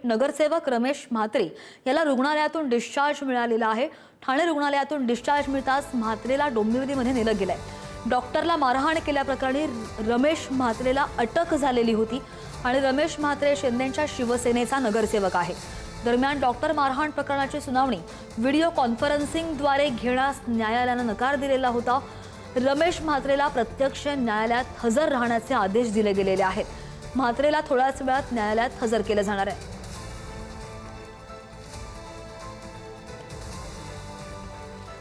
नगरसेवक रमेश म्हात्रे याला रुग्णालयातून डिस्चार्ज मिळालेला आहे। ठाणे रुग्णालयातून डिस्चार्ज मिळताच म्हात्रेला डोंबिवलीमध्ये नेलं गेलंय। डॉक्टरला मारहाण केल्याप्रकरणी रमेश म्हात्रेला अटक झालेली होती आणि रमेश म्हात्रे शिंदेच्या शिवसेनेचा नगरसेवक आहे। दरम्यान डॉक्टर मारहाण प्रकरणाची सुनावणी व्हिडिओ कॉन्फरन्सिंगद्वारे घेण्यास न्यायालयाने नकार दिलेला होता। रमेश म्हात्रेला प्रत्यक्ष न्यायालयात हजर राहण्याचे आदेश दिले गेलेले आहेत। म्हात्रेला थोड्याच वेळात न्यायालयात हजर केले जाणार आहे।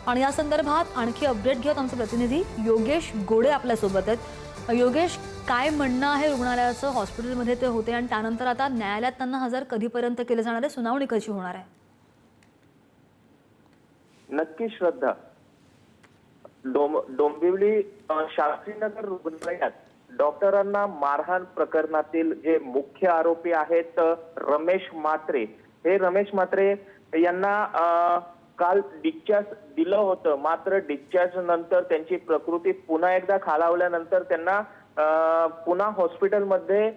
आणि या संदर्भात आणखी अपडेट घेऊन आमचे प्रतिनिधी योगेश गोडे आपल्या सोबत आहेत। योगेश, काय म्हणणं आहे रुग्णालयाचं? हॉस्पिटलमध्ये ते होते आणि त्यानंतर आता न्यायालयात त्यांना हजर कधीपर्यंत केले जाणार आहे? सुनावणी कशी होणार आहे? नक्की श्रद्धा, डोंबिवली शास्त्रीनगर रुग्णालयात डॉक्टरांना मारहाण प्रकरणातील जे मुख्य आरोपी आहेत रमेश म्हात्रे, हे रमेश म्हात्रे यांना काल डिस्चार्ज दिलं होतं। मात्र डिस्चार्ज नंतर त्यांची प्रकृती पुन्हा एकदा खालावल्यानंतर त्यांना पुन्हा हॉस्पिटलमध्ये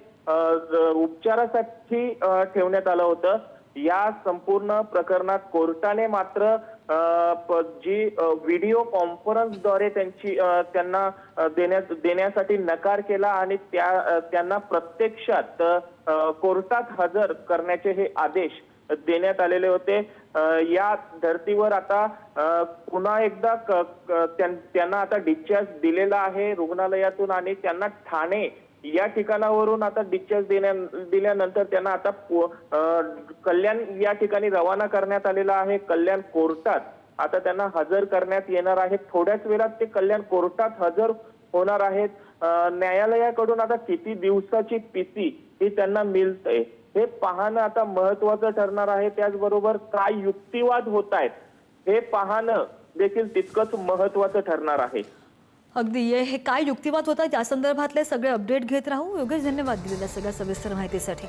उपचारासाठी ठेवण्यात आलं होतं। या संपूर्ण प्रकरणात कोर्टाने मात्र जी व्हिडिओ कॉन्फरन्सद्वारे त्यांना देण्यासाठी नकार केला आणि त्यांना प्रत्यक्षात कोर्टात हजर करण्याचे हे आदेश देण्यात आलेले होते। या धर्तीवर आता पुन्हा एकदा त्यांना आता डिस्चार्ज दिलेला आहे रुग्णालयातून आणि त्यांना ठाणे या ठिकाणावरून आता डिस्चार्ज दिल्यानंतर त्यांना आता कल्याण या ठिकाणी रवाना करण्यात आलेला आहे। कल्याण कोर्टात आता त्यांना हजर करण्यात येणार आहे। थोड्याच वेळात ते कल्याण कोर्टात हजर होणार आहेत। न्यायालयाकडून आता किती दिवसाची पीसी ही त्यांना मिळते हे पाहणं आता महत्त्वाचं ठरणार आहे। त्याचबरोबर काय युक्तिवाद होत आहेत हे पाहणं देखील तितकंच महत्त्वाचं ठरणार आहे। अगदी हे काय युक्तिवाद होतात या संदर्भातले सगळे अपडेट घेत राहू। योगेश, धन्यवाद दिलेल्या सगळ्या सविस्तर माहितीसाठी।